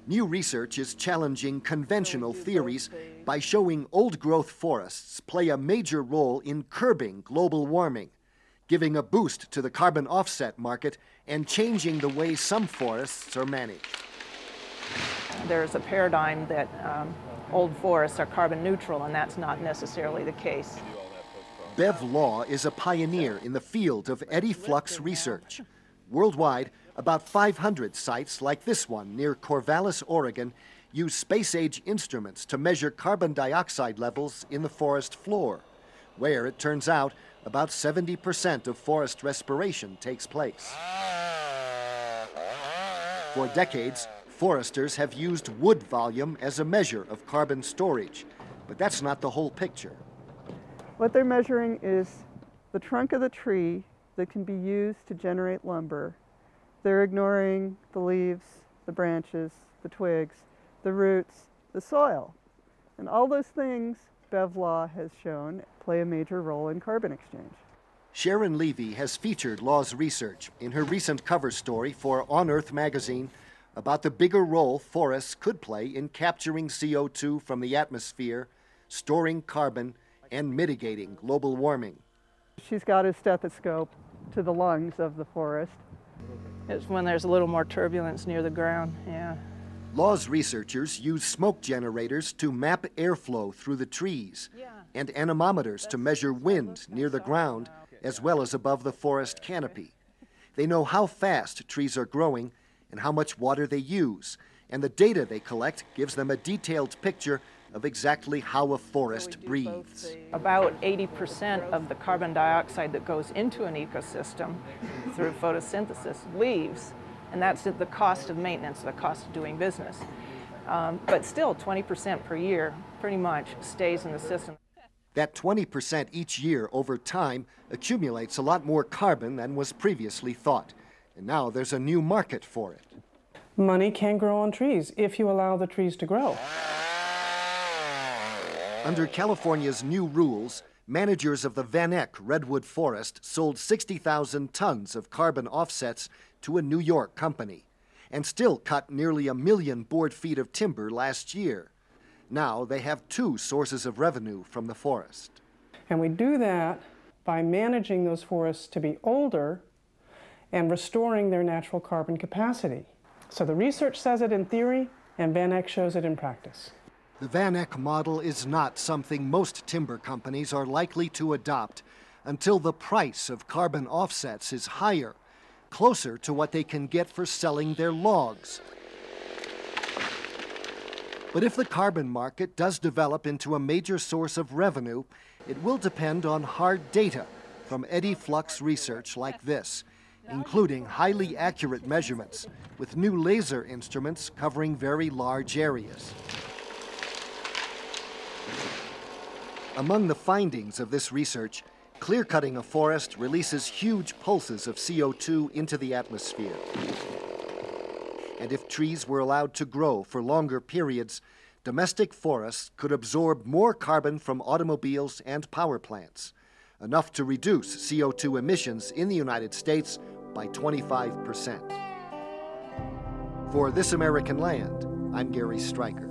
New research is challenging conventional theories by showing old-growth forests play a major role in curbing global warming, giving a boost to the carbon offset market and changing the way some forests are managed. There's a paradigm that old forests are carbon neutral, and that's not necessarily the case. Bev Law is a pioneer in the field of eddy flux research. Worldwide, about 500 sites like this one near Corvallis, Oregon, use space-age instruments to measure carbon dioxide levels in the forest floor, where it turns out about 70% of forest respiration takes place. For decades, foresters have used wood volume as a measure of carbon storage, but that's not the whole picture. What they're measuring is the trunk of the tree that can be used to generate lumber. They're ignoring the leaves, the branches, the twigs, the roots, the soil. And all those things, Bev Law has shown, play a major role in carbon exchange. Sharon Levy has featured Law's research in her recent cover story for On Earth magazine about the bigger role forests could play in capturing CO2 from the atmosphere, storing carbon, and mitigating global warming. She's got a stethoscope to the lungs of the forest. It's when there's a little more turbulence near the ground, yeah. Law's researchers use smoke generators to map airflow through the trees and anemometers to measure wind near the ground as well as above the forest canopy. They know how fast trees are growing and how much water they use, and the data they collect gives them a detailed picture of exactly how a forest breathes. About 80% of the carbon dioxide that goes into an ecosystem through photosynthesis leaves, and that's at the cost of maintenance, the cost of doing business. But still, 20% per year pretty much stays in the system. That 20% each year over time accumulates a lot more carbon than was previously thought, and now there's a new market for it. Money can grow on trees if you allow the trees to grow. Under California's new rules, managers of the Van Eck redwood forest sold 60,000 tons of carbon offsets to a New York company and still cut nearly 1 million board feet of timber last year. Now they have 2 sources of revenue from the forest. And we do that by managing those forests to be older and restoring their natural carbon capacity. So the research says it in theory, and Van Eck shows it in practice. The Van Eck model is not something most timber companies are likely to adopt until the price of carbon offsets is higher, closer to what they can get for selling their logs. But if the carbon market does develop into a major source of revenue, it will depend on hard data from eddy flux research like this, including highly accurate measurements with new laser instruments covering very large areas. Among the findings of this research, clear-cutting a forest releases huge pulses of CO2 into the atmosphere. And if trees were allowed to grow for longer periods, domestic forests could absorb more carbon from automobiles and power plants, enough to reduce CO2 emissions in the United States by 25%. For This American Land, I'm Gary Stryker.